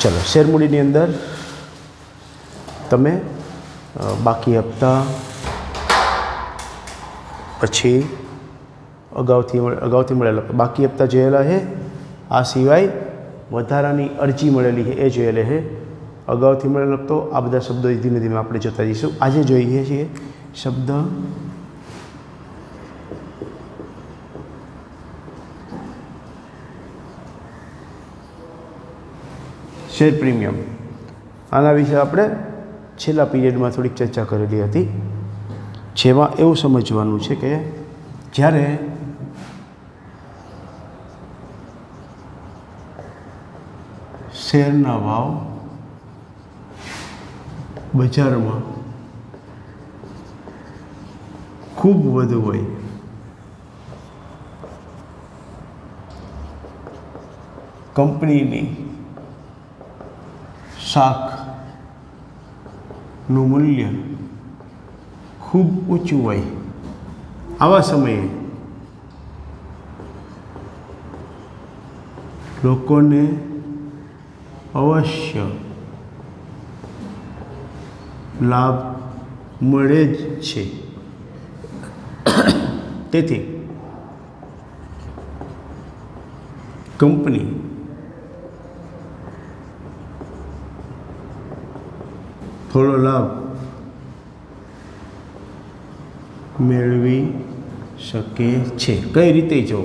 चलो शेर मूડીની અંદર તમે બાકી હપ્તા પછી અગાઉથી મળેલા બાકી હપ્તા જોયેલા છે, આ સિવાય વધારાની અરજી મળેલી છે એ જોયેલી છે, અગાઉથી મળેલો હપ્તો, આ બધા શબ્દો ધીમે ધીમે આપણે જોતા જઈશું. આજે જોઈએ છીએ શબ્દ શેર પ્રીમિયમ. આના વિશે આપણે છેલ્લા પીરિયડમાં થોડીક ચર્ચા કરેલી હતી, જેમાં એવું સમજવાનું છે કે જ્યારે શેરના ભાવ બજારમાં ખૂબ વધુ હોય, કંપનીની શાખનું મૂલ્ય ખૂબ ઊંચું હોય, આવા સમયે લોકોને અવશ્ય લાભ મળે જ છે. તેથી કંપની થોડો લાભ મેળવી શકે છે. કઈ રીતે જો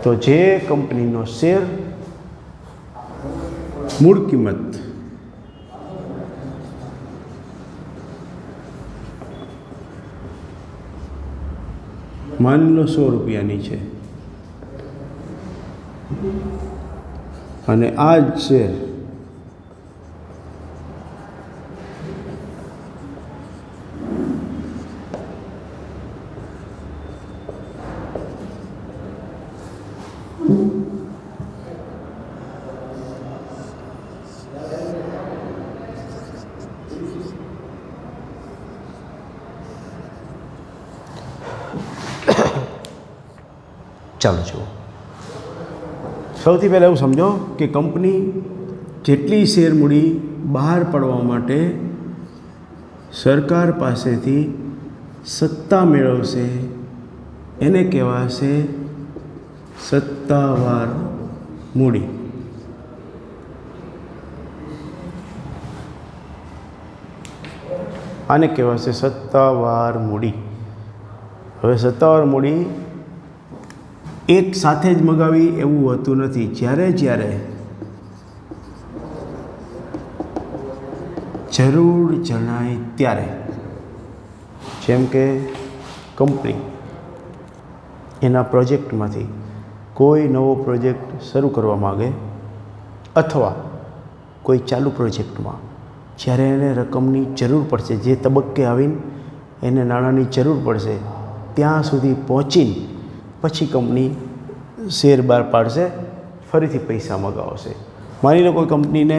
તો જે કંપનીનો શેર મૂળ કિંમત માની લો 100 રૂપિયાની છે અને આ જ શેર ચાલો જુઓ. સૌથી પહેલાં એવું સમજો કે કંપની જેટલી શેર મૂડી બહાર પાડવા માટે સરકાર પાસેથી સત્તા મેળવશે એને કહેવાશે સત્તાવાર મૂડી. આને કહેવાશે સત્તાવાર મૂડી. હવે સત્તાવાર મૂડી એક સાથે જ મગાવી એવું હોતું નથી. જ્યારે જરૂર જણાય ત્યારે, જેમ કે કંપની એના પ્રોજેક્ટમાંથી કોઈ નવો પ્રોજેક્ટ શરૂ કરવા માગે અથવા કોઈ ચાલુ પ્રોજેક્ટમાં જ્યારે એને રકમની જરૂર પડશે, જે તબક્કે આવીને એને નાણાંની જરૂર પડશે, ત્યાં સુધી પહોંચીને પછી કંપની શેર બહાર પાડશે, ફરીથી પૈસા મગાવશે. માની લો કોઈ કંપનીને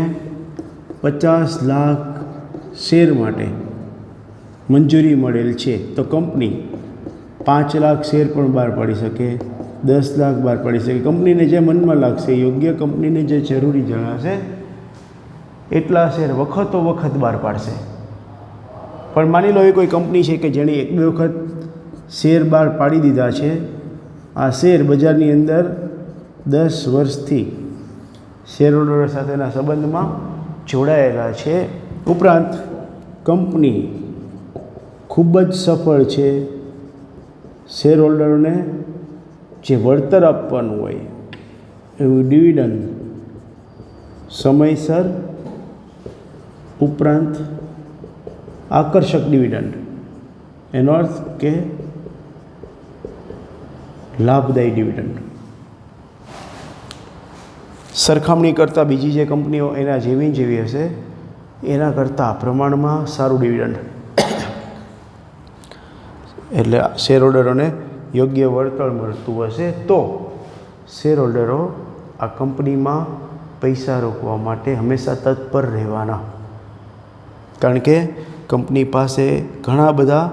50 લાખ શેર માટે મંજૂરી મળેલ છે, તો કંપની 5 લાખ શેર પણ બહાર પાડી શકે, 10 લાખ બહાર પાડી શકે. કંપનીને જે મનમાં લાગશે, યોગ્ય કંપનીને જે જરૂરી જણાશે એટલા શેર વખતો વખત બહાર પાડશે. પણ માની લો એ કોઈ કંપની છે કે જેણે 1-2 વખત શેર બહાર પાડી દીધા છે, આ શેર બજારની અંદર 10 વર્ષથી શેર હોલ્ડરો સાથેના સંબંધમાં જોડાયેલા છે. ઉપરાંત કંપની ખૂબ જ સફળ છે, શેર હોલ્ડરોને જે વળતર આપવાનું હોય એવું ડિવિડન્ડ સમયસર, ઉપરાંત આકર્ષક ડિવિડન્ડ, એનો અર્થ કે લાભદાયી ડિવિડન્ડ. સરખામણી કરતાં બીજી જે કંપનીઓ એના જેવી હશે એના કરતાં પ્રમાણમાં સારું ડિવિડન્ડ, એટલે શેર હોલ્ડરોને યોગ્ય વળતર મળતું હશે તો શેર હોલ્ડરો આ કંપનીમાં પૈસા રોકવા માટે હંમેશા તત્પર રહેવાના. કારણ કે કંપની પાસે ઘણા બધા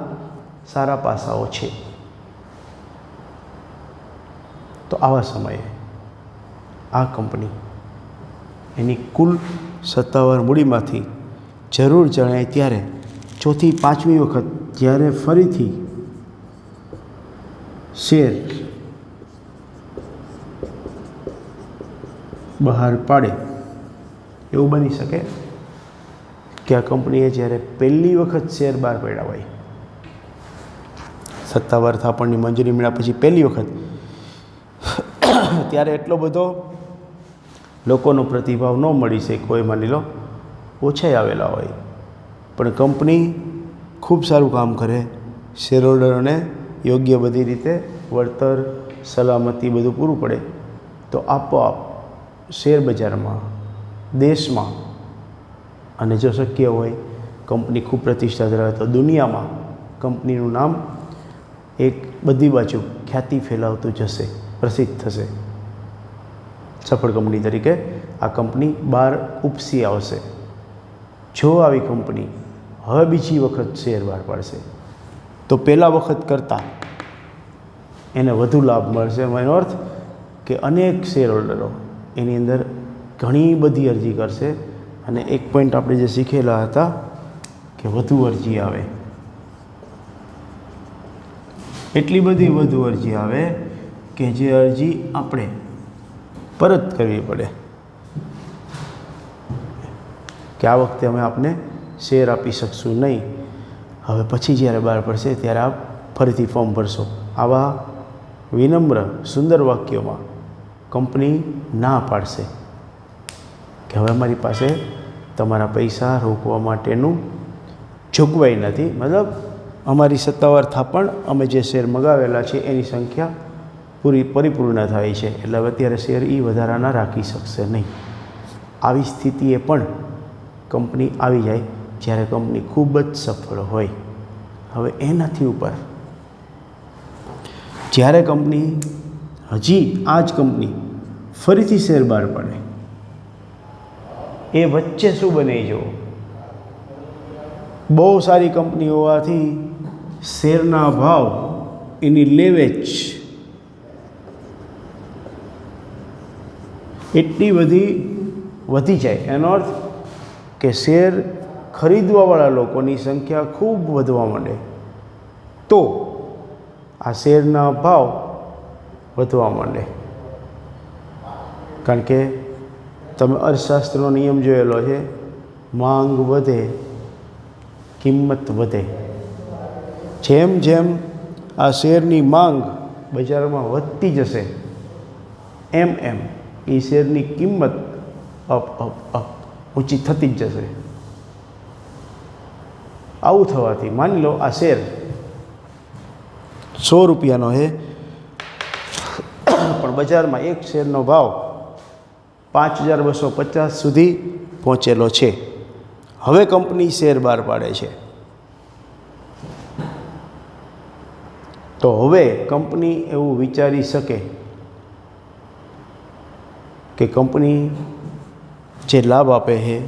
સારા પાસાઓ છે. તો આવા સમયે આ કંપની એની કુલ સત્તાવાર મૂડીમાંથી જરૂર જણાય ત્યારે ચોથી પાંચમી વખત જ્યારે ફરીથી શેર બહાર પાડે એવું બની શકે કે આ કંપનીએ જ્યારે પહેલી વખત શેર બહાર પાડ્યા હોય, સત્તાવાર થાપણની મંજૂરી મળ્યા પછી પહેલી વખત, ત્યારે એટલો બધો લોકોનો પ્રતિભાવ ન મળી શકે, કોઈ માની લો ઓછાઈ આવેલા હોય, પણ કંપની ખૂબ સારું કામ કરે, શેર હોલ્ડરોને યોગ્ય બધી રીતે વળતર, સલામતી બધું પૂરું પડે, તો આપોઆપ શેર બજારમાં, દેશમાં અને જો શક્ય હોય કંપની ખૂબ પ્રતિષ્ઠા ધરાવે તો દુનિયામાં કંપનીનું નામ એક બધી બાજુ ખ્યાતિ ફેલાવતું જશે, પ્રસિદ્ધ થશે. સફળ કંપની તરીકે આ કંપની બહાર ઉપસી આવશે. જો આવી કંપની હવે બીજી વખત શેર બહાર પાડશે તો પહેલા વખત કરતાં એને વધુ લાભ મળશે. એનો અર્થ કે અનેક શેર હોલ્ડરો એની અંદર ઘણી બધી અરજી કરશે અને એક પોઈન્ટ આપણે જે શીખેલા હતા કે વધુ અરજી આવે, એટલી બધી વધુ અરજી આવે કે જે અરજી આપણે પરત કરવી પડે કે આ વખતે અમે આપને શેર આપી શકશું નહીં, હવે પછી જ્યારે બહાર પડશે ત્યારે આપ ફરીથી ફોર્મ ભરશો. આવા વિનમ્ર સુંદર વાક્યોમાં કંપની ના પાડશે કે હવે અમારી પાસે તમારા પૈસા રોકવા માટેનું જોગવાઈ નથી, મતલબ અમારી સત્તાવાર થાપણ અમે જે શેર મગાવેલા છે એની સંખ્યા પરિપૂર્ણ થાય છે, એટલે હવે અત્યારે શેર વધારાના રાખી શકશે નહીં. આવી સ્થિતિએ પણ કંપની આવી જાય જ્યારે કંપની ખૂબ જ સફળ હોય. હવે એનાથી ઉપર જ્યારે કંપની હજી આ જ કંપની ફરીથી શેર બહાર પાડે, એ વચ્ચે શું બને જો બહુ સારી કંપની હોવાથી શેરના ભાવ, એની લેવેચ એટલી બધી વધી જાય, એનો અર્થ કે શેર ખરીદવાવાળા લોકોની સંખ્યા ખૂબ વધવા માંડે, તો આ શેરના ભાવ વધવા માંડે. કારણ કે તમે અર્થશાસ્ત્રનો નિયમ જોયેલો છે, માંગ વધે કિંમત વધે. જેમ જેમ આ શેરની માંગ બજારમાં વધતી જશે એમ એમ એ શેરની કિંમત અપ ઊંચી થતી જ જશે. આવું થવાથી માની લો આ શેર 100 રૂપિયાનો છે, પણ બજારમાં એક શેરનો ભાવ 5250 સુધી પહોંચેલો છે. હવે કંપની શેર બહાર પાડે છે, તો હવે કંપની એવું વિચારી શકે કે કંપની જે લાભ આપે છે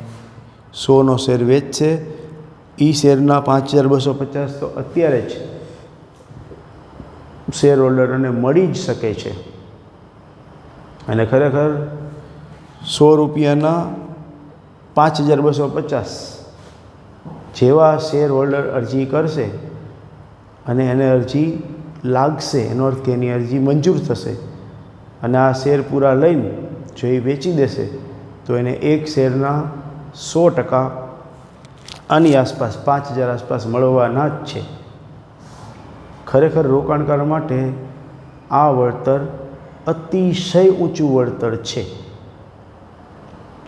100નો શેર વેચશે, એ શેરના 5250 તો અત્યારે જ શેર હોલ્ડરોને મળી જ શકે છે, અને ખરેખર 100 રૂપિયાના 5250 જેવા શેર હોલ્ડર અરજી કરશે અને એને અરજી લાગશે, એનો અર્થ કે એની અરજી મંજૂર થશે, અને આ શેર પૂરા લઈને જો એ વેચી દેશે તો એને એક શેરના 100% આની આસપાસ 5000 આસપાસ મળવાના જ છે. ખરેખર રોકાણકાર માટે આ વળતર અતિશય ઊંચું વળતર છે.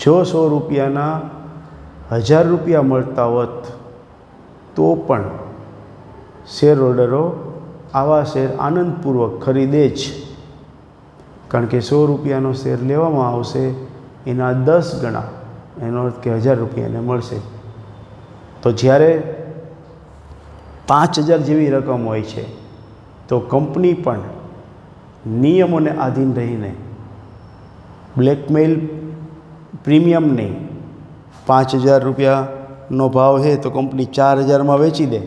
જો 100 રૂપિયાના 1000 રૂપિયા મળતા હોત તો પણ શેર હોલ્ડરો આવા શેર આનંદપૂર્વક ખરીદે જ, કારણ કે 100 રૂપિયાનો શેર લેવામાં આવશે એના 10 ગણા, એનો અર્થ કે 1000 રૂપિયાને મળશે. તો જ્યારે 5000 જેવી રકમ હોય છે તો કંપની પણ નિયમોને આધીન રહીને બ્લેકમેલ પ્રીમિયમ નહીં, 5000 રૂપિયાનો ભાવ છે તો કંપની 4000માં વેચી દે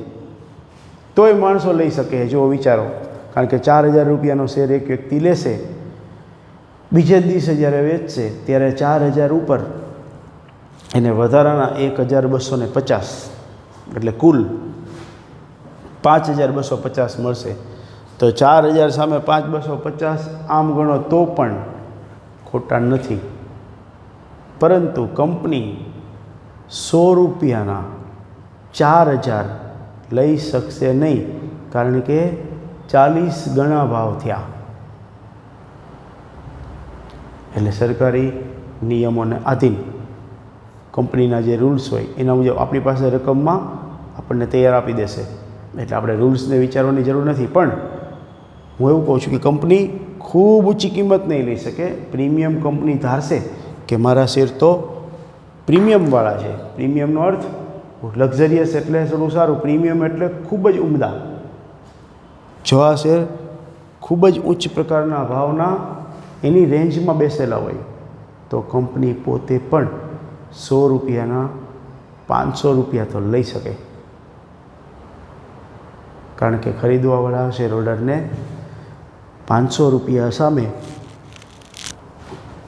તોય માણસો લઈ શકે. જો વિચારો, કારણ કે 4000 રૂપિયાનો શેર એક વ્યક્તિ લેશે બીજે દિવસે જ્યારે વેચશે ત્યારે 4,000 ઉપર એને વધારાના 1,250 એટલે કુલ 5,250 મળશે. તો 4,000 સામે 5,250 આમ ગણો તો પણ ખોટા નથી, પરંતુ કંપની 100 રૂપિયાના 4,000 લઈ શકશે નહીં, કારણ કે 40 ગણા ભાવ થયા. એટલે સરકારી નિયમોને આધીન કંપનીના જે રૂલ્સ હોય એના મુજબ આપણી પાસે રકમમાં આપણને તૈયાર આપી દેશે. એટલે આપણે રૂલ્સને વિચારવાની જરૂર નથી. પણ હું એવું કહું છું કે કંપની ખૂબ ઊંચી કિંમત નહીં લઈ શકે. પ્રીમિયમ કંપની ધારશે કે મારા શેર તો પ્રીમિયમવાળા છે. પ્રીમિયમનો અર્થ લક્ઝરિયસ એટલે થોડું સારું, પ્રીમિયમ એટલે ખૂબ જ ઉમદા. જો આ શેર ખૂબ જ ઉચ્ચ પ્રકારના ભાવના એની રેન્જમાં બેસેલા હોય તો કંપની પોતે પણ 100 રૂપિયાના 500 રૂપિયા તો લઈ શકે, કારણ કે ખરીદવાવાળા શેર હોલ્ડરને 500 રૂપિયા સામે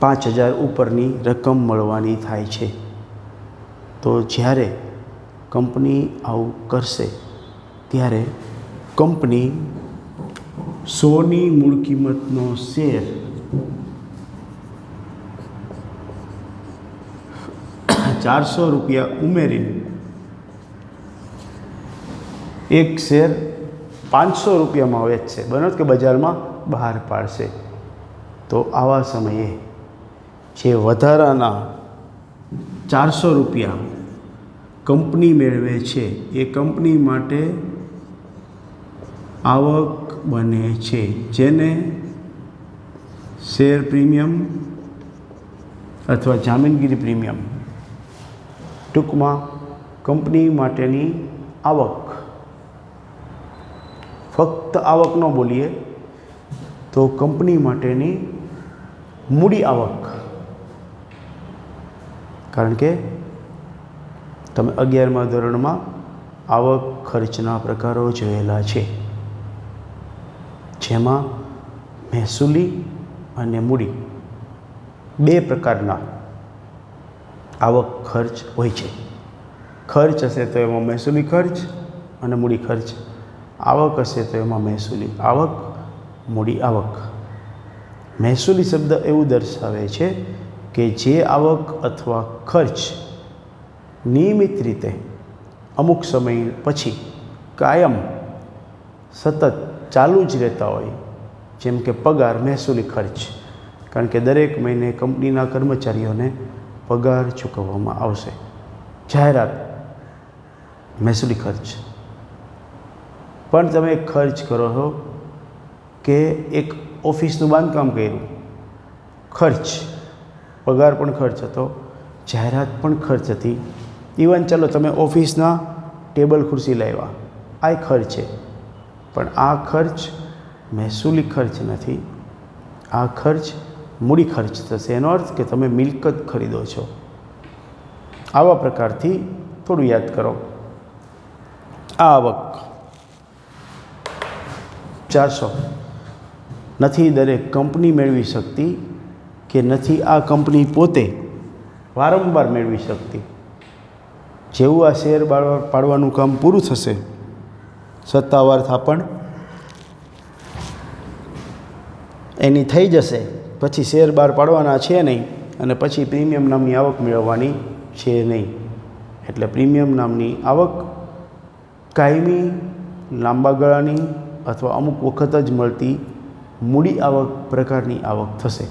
5,000 ઉપરની રકમ મળવાની થાય છે. તો જ્યારે કંપની આવું કરશે ત્યારે કંપની 100ની મૂળ કિંમતનો શેર 400 રૂપિયા ઉમેરીને એક શેર 500 રૂપિયામાં વેચશે, બરાબર કે બજારમાં બહાર પાડશે. તો આવા સમયે જે વધારાના 400 રૂપિયા કંપની મેળવે છે એ કંપની માટે આવક બને છે, જેને શેર પ્રીમિયમ અથવા જામીનગીરી પ્રીમિયમ, ટૂંકમાં કંપની માટેની આવક. ફક્ત આવક ન બોલીએ તો કંપની માટેની મૂડી આવક. કારણ કે તમે 11મા ધોરણમાં આવક ખર્ચના પ્રકારો જોયેલા છે, જેમાં મહેસૂલી અને મૂડી બે પ્રકારના આવક ખર્ચ હોય છે. ખર્ચ હશે તો એમાં મહેસૂલી ખર્ચ અને મૂડી ખર્ચ. આવક હશે તો એમાં મહેસૂલી આવક, મૂડી આવક. મહેસૂલી શબ્દ એવું દર્શાવે છે કે જે આવક અથવા ખર્ચ નિયમિત રીતે અમુક સમય પછી કાયમ સતત ચાલુ જ રહેતા હોય, જેમ કે પગાર મહેસૂલી ખર્ચ, કારણ કે દરેક મહિને કંપનીના કર્મચારીઓને પગાર ચૂકવવામાં આવશે. જાહેરાત મહેસૂલી ખર્ચ. પણ તમે એક ખર્ચ કરો છો કે એક ઓફિસનું બાંધકામ કર્યું, ખર્ચ. પગાર પણ ખર્ચ હતો, જાહેરાત પણ ખર્ચ હતી. ઇવન ચાલો તમે ઓફિસના ટેબલ ખુરશી લાવ્યા, આ ખર્ચ છે, પણ આ ખર્ચ મહેસૂલી ખર્ચ નથી. આ ખર્ચ મૂડી ખર્ચ થશે. એનો અર્થ કે તમે મિલકત ખરીદો છો. આવા પ્રકારથી થોડું યાદ કરો. આ આવક 400 નથી દરેક કંપની મેળવી શકતી, કે નથી આ કંપની પોતે વારંવાર મેળવી શકતી. જેવું આ શેર પાડવાનું કામ પૂરું થશે, સત્તાવાર થાપણ એની થઈ જશે, પછી શેર બહાર પાડવાના છે નહીં, અને પછી પ્રીમિયમ નામની આવક મેળવવાની છે નહીં. એટલે પ્રીમિયમ નામની આવક કાયમી, લાંબા ગાળાની અથવા અમુક વખત જ મળતી મૂડી આવક પ્રકારની આવક થશે.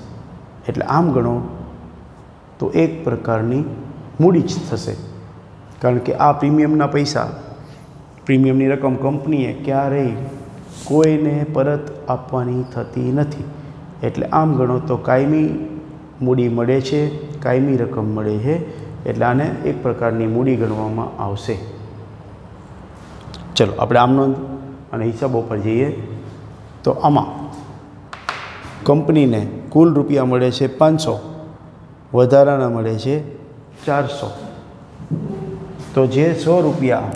એટલે આમ ગણો તો એક પ્રકારની મૂડી જ થશે, કારણ કે આ પ્રીમિયમના પૈસા, પ્રીમિયમની રકમ કંપનીએ ક્યારેય કોઈને પરત આપવાની થતી નથી. એટલે આમ ગણો તો કાયમી મૂડી મળે છે, કાયમી રકમ મળે છે. એટલે આને એક પ્રકારની મૂડી ગણવામાં આવશે. ચલો આપણે આમ નોંધ અને હિસાબો પર જઈએ. તો આમાં કંપનીને કુલ રૂપિયા મળે છે 500, વધારાના મળે છે 400. તો જે 100 રૂપિયા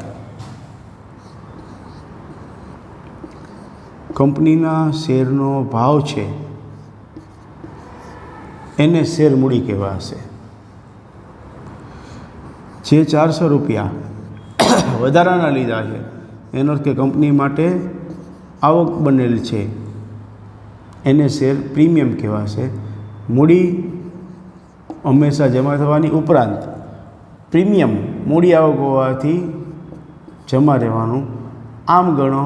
કંપનીના શેરનો ભાવ છે એને શેર મૂડી કહેવાશે. જે 400 રૂપિયા વધારાના લીધા છે એનો અર્થ કે કંપની માટે આવક બનેલ છે એને શેર પ્રીમિયમ કહેવાશે. મૂડી હંમેશા જમા થવાની ઉપરાંત પ્રીમિયમ મૂડી આવક હોવાથી જમા રહેવાનું. આમ ગણો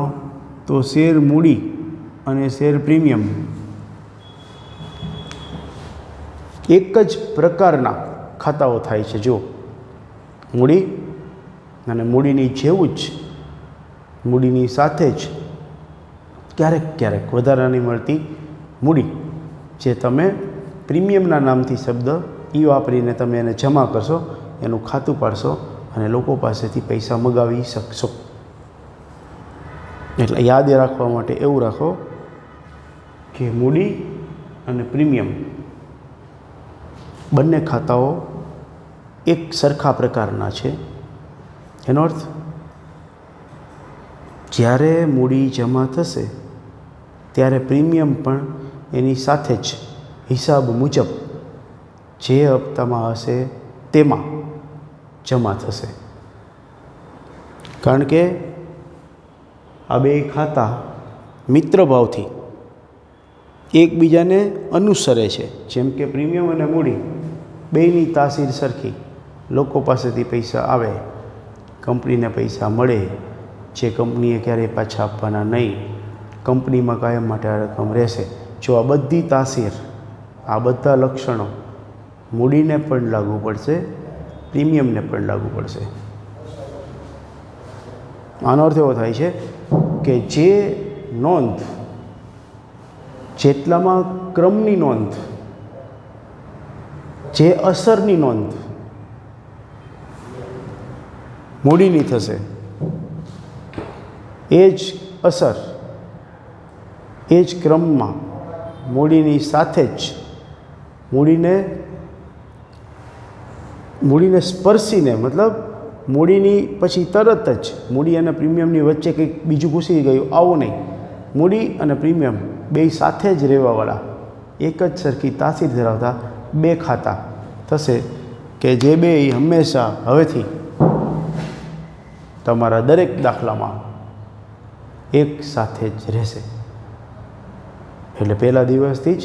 તો શેર મૂડી અને શેર પ્રીમિયમ એક જ પ્રકારના ખાતાઓ થાય છે. જો મૂડી અને મૂડીની જેવું જ મૂડીની સાથે જ ક્યારેક ક્યારેક વધારાની મળતી મૂડી જે તમે પ્રીમિયમના નામથી શબ્દ એ વાપરીને તમે એને જમા કરશો, એનું ખાતું પાડશો અને લોકો પાસેથી પૈસા મગાવી શકશો. એટલે યાદ રાખવા માટે એવું રાખો કે મૂડી અને પ્રીમિયમ બંને ખાતાઓ એક સરખા પ્રકારના છે. એનો અર્થ જ્યારે મૂડી જમા થશે ત્યારે પ્રીમિયમ પણ એની સાથે જ હિસાબ મુજબ જે હપ્તામાં હશે તેમાં જમા થશે. કારણ કે આ બે ખાતા મિત્રભાવથી એકબીજાને અનુસરે છે. જેમ કે પ્રીમિયમ અને મૂડી બેયની તાસીર સરખી. લોકો પાસેથી પૈસા આવે, કંપનીને પૈસા મળે જે કંપનીએ ક્યારેય પાછા આપવાના નહીં, કંપનીમાં કાયમ માટે આ રકમ રહેશે. જો આ બધી તાસીર, આ બધા લક્ષણો મૂડીને પણ લાગુ પડશે, પ્રીમિયમને પણ લાગુ પડશે. આનો અર્થ એવો થાય છે કે જે નોંધ, જેટલામાં ક્રમની નોંધ, જે અસરની નોંધ મૂડીની થશે એ જ અસર એ જ ક્રમમાં મૂડીની સાથે જ મૂડીને સ્પર્શીને, મતલબ મૂડીની પછી તરત જ મૂડી અને પ્રીમિયમની વચ્ચે કંઈક બીજું ઘૂસી ગયું આવું નહીં. મૂડી અને પ્રીમિયમ બે સાથે જ રહેવાવાળા એક જ સરખી તાસીર ધરાવતા બે ખાતા થશે કે જે બે હંમેશા હવેથી તમારા દરેક દાખલામાં એક સાથે જ રહેશે. એટલે પહેલા દિવસથી જ,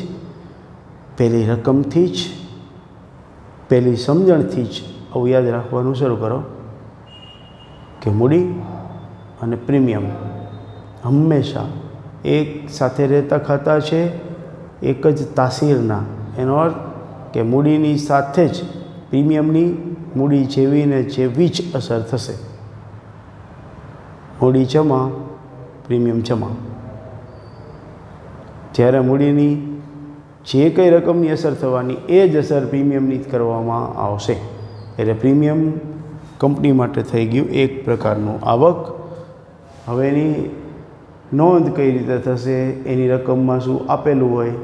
પહેલી રકમથી જ, પહેલી સમજણથી જ આવું યાદ રાખવાનું શરૂ કરો કે મૂડી અને પ્રીમિયમ હંમેશા એક સાથે રહેતા ખાતા છે, એક જ તાસીરના. એનો અર્થ કે મૂડીની સાથે જ પ્રીમિયમની મૂડી જેવીને જેવી જ અસર થશે. મૂડી જમા, પ્રીમિયમ જમા. જ્યારે મૂડીની જે કંઈ રકમની અસર થવાની એ જ અસર પ્રીમિયમની કરવામાં આવશે. એટલે પ્રીમિયમ કંપની માટે થઈ ગયું એક પ્રકારનું આવક. હવે એની નોંધ કઈ રીતે થશે, એની રકમમાં શું આપેલું હોય,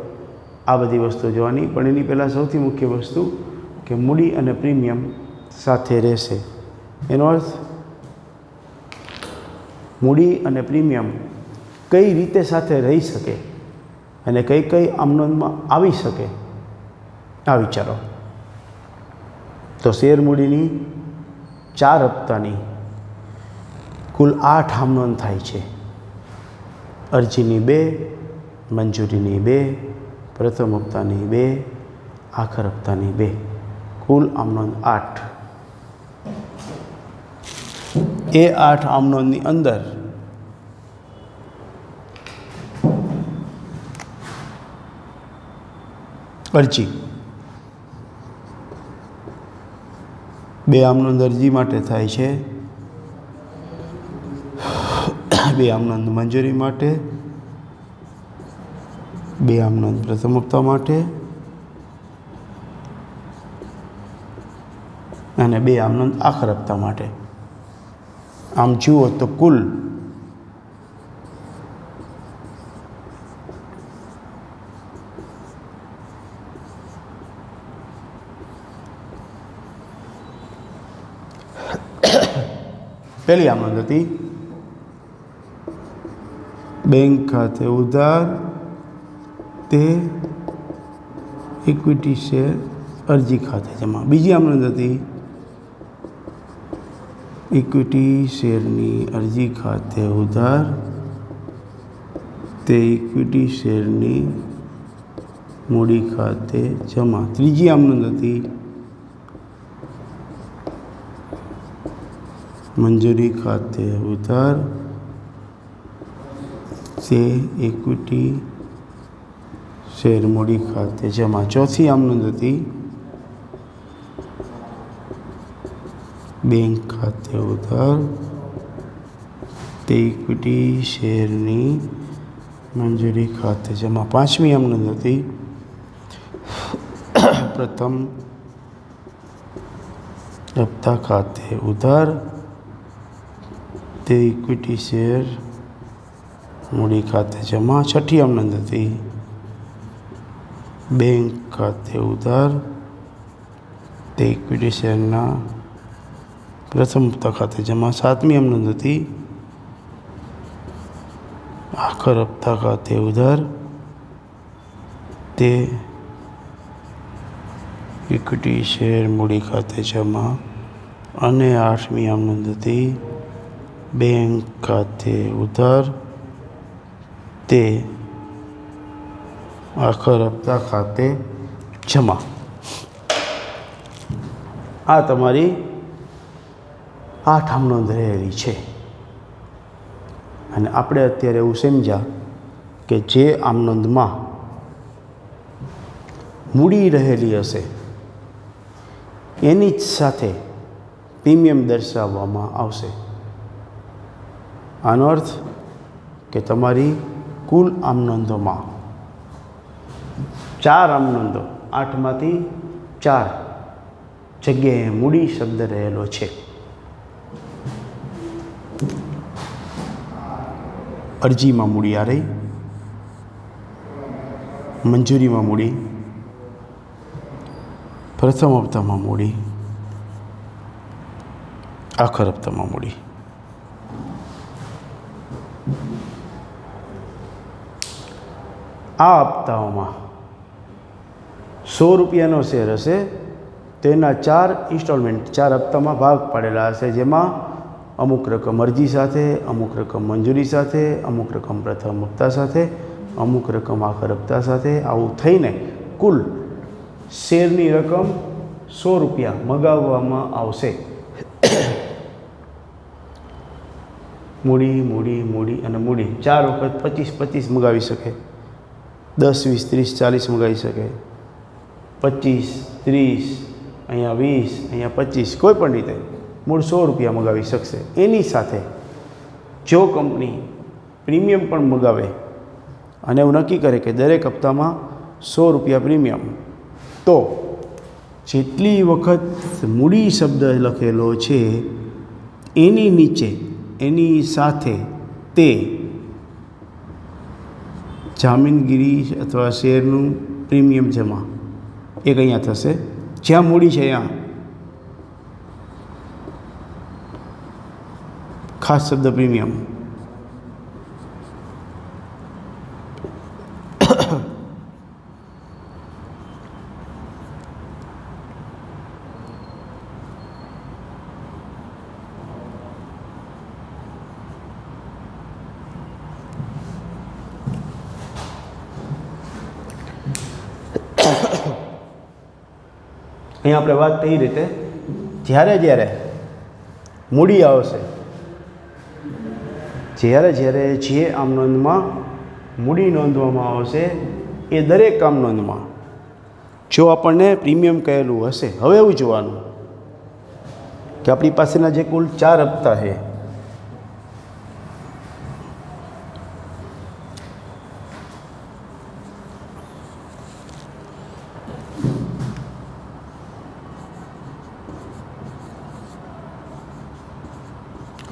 આ બધી વસ્તુ જોવાની. પણ એની પહેલાં સૌથી મુખ્ય વસ્તુ કે મૂડી અને પ્રીમિયમ સાથે રહેશે. એનો અર્થ મૂડી અને પ્રીમિયમ કઈ રીતે સાથે રહી શકે અને કઈ કઈ આમનોંધમાં આવી શકે આ વિચારો. તો શેર મૂડીની 4 હપ્તાની કુલ 8 આમનોંધ થાય છે. અરજીની 2, મંજૂરીની 2, પ્રથમ હપ્તાની 2, આખર હપ્તાની 2, કુલ આમનોંધ 8. એ 8 આમનોંધની અંદર અરજી, 2 આમનોંધ અરજી માટે થાય છે, 2 આમનોંધ મંજૂરી માટે, 2 આમનોંધ પ્રથમ હપ્તા માટે અને 2 આમનોંધ આખર હપ્તા માટે. આમ જુઓ તો કુલ પહેલી આમનોંધ હતી બેંક ખાતે ઉધાર તે ઇક્વિટી શેર અરજી ખાતે જમા. બીજી આમ નોંધ હતી ઇક્વિટી શેરની અરજી ખાતે ઉધાર, તે ઇક્વિટી શેરની મૂડી ખાતે જમા. ત્રીજી આમ નોંધ હતી મંજૂરી ખાતે ઉધાર, તે ઇક્વિટી શેર મૂડી ખાતે જમા. ચોથી આમ નોંધ હતી બેંક ખાતે ઉધાર, તે ઇક્વિટી શેરની મંજૂરી ખાતે જમા. પાંચમી આમ નોંધ હતી પ્રથમ હપ્તા ખાતે ઉધાર, તે ઇક્વિટી શેર મૂડી ખાતે જમા. છઠ્ઠી આમ નોંધ હતી બેંક ખાતે ઉધાર, તે ઇક્વિટી શેરના પ્રથમ હપ્તા ખાતે જમા. સાતમી આમ નોંધ હતી આખર હપ્તા ખાતે ઉધાર, તે ઇક્વિટી શેર મૂડી ખાતે જમા. અને આઠમી આમ નોંધ હતી બેંક ખાતે ઉધાર, તે આખર હપ્તા ખાતે જમા. આ તમારી 8 આમ નોંધ રહેલી છે. અને આપણે અત્યારે એવું સમજ્યા કે જે આમ નોંધમાં મૂડી રહેલી હશે એની જ સાથે પ્રીમિયમ દર્શાવવામાં આવશે. આનો અર્થ કે તમારી કુલ આમ નોંધોમાં 4 આમ નોંધો, 8માંથી 4 જગ્યાએ મૂડી શબ્દ રહેલો છે. અરજીમાં મૂડી આ રહી, મંજૂરીમાં મૂડી, પ્રથમ હપ્તામાં મૂડી, આખર હપ્તામાં મૂડી. આ હપ્તાઓમાં 100 રૂપિયાનો શેર હશે તેના 4 ઇન્સ્ટોલમેન્ટ, 4 હપ્તામાં ભાગ પાડેલા હશે, જેમાં અમુક રકમ અરજી સાથે, અમુક રકમ મંજૂરી સાથે, અમુક રકમ પ્રથમ હપ્તા સાથે, અમુક રકમ આખર હપ્તા સાથે. આવું થઈને કુલ શેરની રકમ 100 રૂપિયા મગાવવામાં આવશે. મૂડી મૂડી મૂડી અને મૂડી 4 વખત 25 મગાવી શકે, 10 20 30 40 મગાવી શકે, 25 30 અહીંયા 20 અહીંયા 25, કોઈ પણ રીતે મૂળ 100 રૂપિયા મગાવી શકશે. એની સાથે જો કંપની પ્રીમિયમ પણ મગાવે અને એવું નક્કી કરે કે દરેક હપ્તામાં 100 રૂપિયા પ્રીમિયમ, તો જેટલી વખત મૂડી શબ્દ લખેલો છે એની નીચે એની સાથે તે જામીનગીરી અથવા શેરનું પ્રીમિયમ જમા એક અહીંયા થશે. જ્યાં મૂડી છે ત્યાં ખાસ શબ્દ પ્રીમિયમ. અહીંયા આપણે વાત થઈ રીતે જ્યારે જ્યારે મૂડી આવશે, જ્યારે જે આમ નોંધમાં મૂડી નોંધવામાં આવશે એ દરેક આમ નોંધમાં જો આપણને પ્રીમિયમ કહેલું હશે, હવે એવું જોવાનું કે આપણી પાસેના જે કુલ 4 હપ્તા છે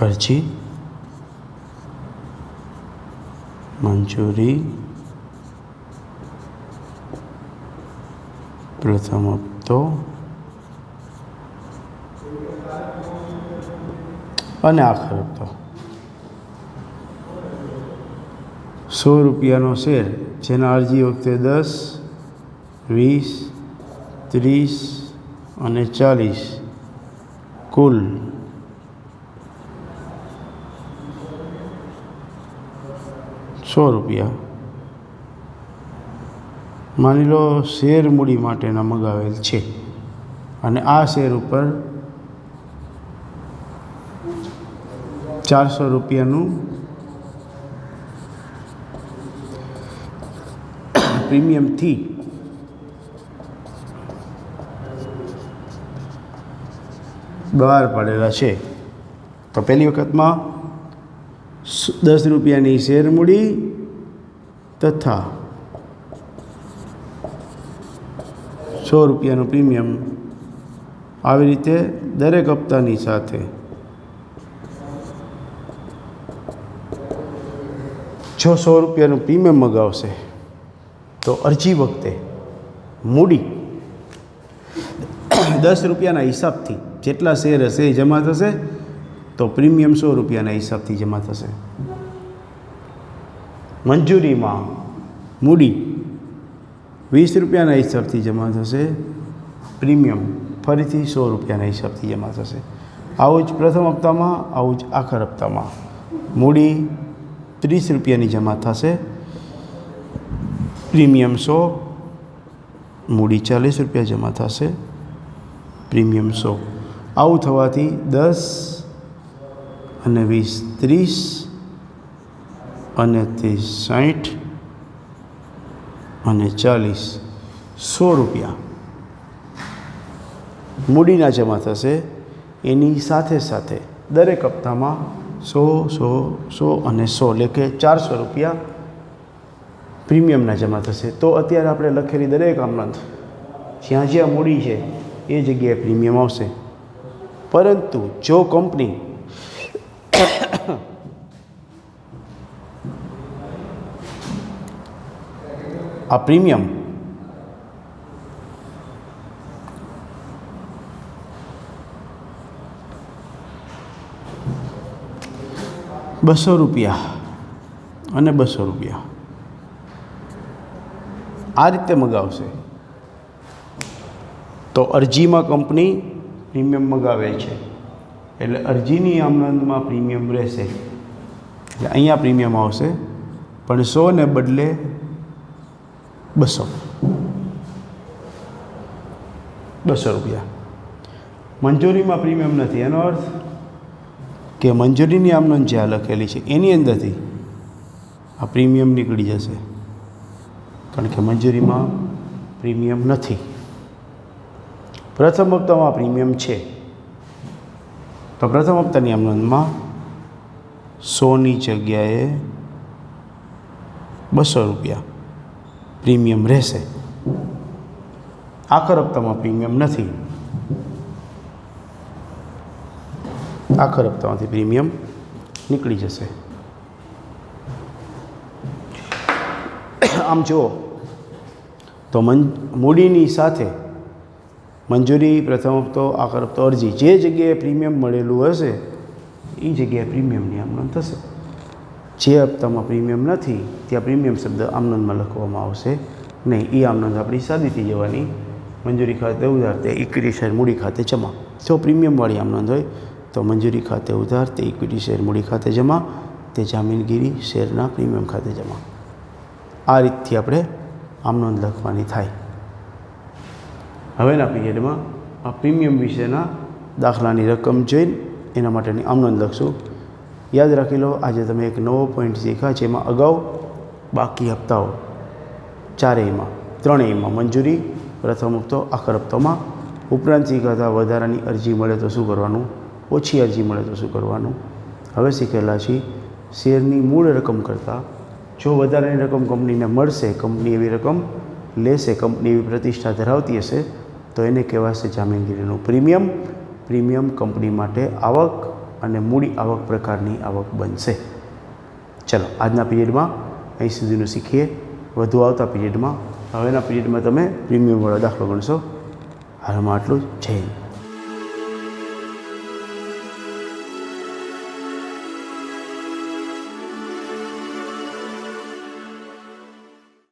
અરજી, મંજૂરી, પ્રથમ હપ્તો અને આખર હપ્તો. 100 રૂપિયાનો શેર જેના અરજી વખતે 10, 20, 30 અને 40 કુલ 100 રૂપિયા માની લો શેર મૂડી માટેના મગાવેલ છે અને આ શેર ઉપર 400 રૂપિયાનું પ્રીમિયમથી બહાર પાડેલા છે. તો પહેલી વખતમાં 10 રૂપિયાની શેર મૂડી તથા 100 રૂપિયાનું પ્રીમિયમ, આવી રીતે દરેક હપ્તાની સાથે જો 100 રૂપિયાનું પ્રીમિયમ મગાવશે તો અરજી વખતે મૂડી 10 રૂપિયાના હિસાબથી જેટલા શેર હશે એ જમા થશે, તો પ્રીમિયમ 100 રૂપિયાના હિસાબથી જમા થશે. મંજૂરીમાં મૂડી 20 રૂપિયાના હિસાબથી જમા થશે, પ્રીમિયમ ફરીથી 100 રૂપિયાના હિસાબથી જમા થશે. આવું જ પ્રથમ હપ્તામાં, આવું જ આખર હપ્તામાં મૂડી 30 રૂપિયાની જમા થશે, પ્રીમિયમ 100, મૂડી 40 રૂપિયા જમા થશે, પ્રીમિયમ 100. આવું થવાથી 10 અને 20 30 અને 30 60 અને 40 100 રૂપિયા મૂડીના જમા થશે. એની સાથે સાથે દરેક હપ્તામાં 100 100 100 અને 100 લેખે 400 રૂપિયા પ્રીમિયમના જમા થશે. તો અત્યારે આપણે લખેલી દરેક આમનોંધ જ્યાં જ્યાં મૂડી છે એ જગ્યાએ પ્રીમિયમ આવશે. પરંતુ જો કંપની આ પ્રીમિયમ ₹200 અને ₹200 આ રીતે મગાવશે, તો અરજીમાં કંપની પ્રીમિયમ મગાવે છે એટલે અરજીની આમનોંધમાં પ્રીમિયમ રહેશે. એટલે અહીંયા પ્રીમિયમ આવશે, પણ 100 ને બદલે 200 રૂપિયા. મંજૂરીમાં પ્રીમિયમ નથી, એનો અર્થ કે મંજૂરીની આમનોંધ જ્યાં લખેલી છે એની અંદરથી આ પ્રીમિયમ નીકળી જશે, કારણ કે મંજૂરીમાં પ્રીમિયમ નથી. પ્રથમ હપ્તામાં પ્રીમિયમ છે, તો પ્રથમ હપ્તાની આમનોંધમાં 100ની જગ્યાએ 200 રૂપિયા પ્રીમિયમ રહેશે. આખર હપ્તામાં પ્રીમિયમ નથી, આખર હપ્તામાંથી પ્રીમિયમ નીકળી જશે. આમ જુઓ તો મૂડીની સાથે મંજૂરી, પ્રથમ હપ્તો, આખર હપ્તો, અરજી, જે જગ્યાએ પ્રીમિયમ મળેલું હશે એ જગ્યાએ પ્રીમિયમની આમનોંધ થશે. જે હપ્તામાં પ્રીમિયમ નથી ત્યાં પ્રીમિયમ શબ્દ આમનોંધમાં લખવામાં આવશે નહીં. એ આમનોંધ આપણી સાદી થઈ જવાની. મંજૂરી ખાતે ઉધાર તે ઇક્વિટી શેર મૂડી ખાતે જમા. જો પ્રીમિયમવાળી આમનોંધ હોય તો મંજૂરી ખાતે ઉધાર તે ઇક્વિટી શેર મૂડી ખાતે જમા, તે જામીનગીરી શેરના પ્રીમિયમ ખાતે જમા. આ રીતથી આપણે આમનોંધ લખવાની થાય. હવેના પીરિયડમાં આ પ્રીમિયમ વિશેના દાખલાની રકમ જોઈને એના માટેની આમનોંધ લખશું. યાદ રાખી લો, આજે તમે એક નવો પોઈન્ટ શીખ્યા, જેમાં અગાઉ બાકી હપ્તાઓ ત્રણેયમાં મંજૂરી, પ્રથમ હપ્તો, આખર હપ્તોમાં ઉપરાંત શીખ્યા વધારાની અરજી મળે તો શું કરવાનું, ઓછી અરજી મળે તો શું કરવાનું. હવે શીખેલા છીએ શેરની મૂળ રકમ કરતાં જો વધારાની રકમ કંપનીને મળશે, કંપની એવી રકમ લેશે, કંપની એવી પ્રતિષ્ઠા ધરાવતી હશે તો એને કહેવાશે જામીનગીરીનું પ્રીમિયમ. પ્રીમિયમ કંપની માટે આવક અને મૂડી આવક પ્રકારની આવક બનશે. ચલો, આજના પીરિયડમાં અહીં સુધીનું શીખીએ. વધુ આવતા પીરિયડમાં, હવેના પીરિયડમાં તમે પ્રીમિયમવાળો દાખલો ગણશો. હાલમાં આટલું જ. જય હિન્દ.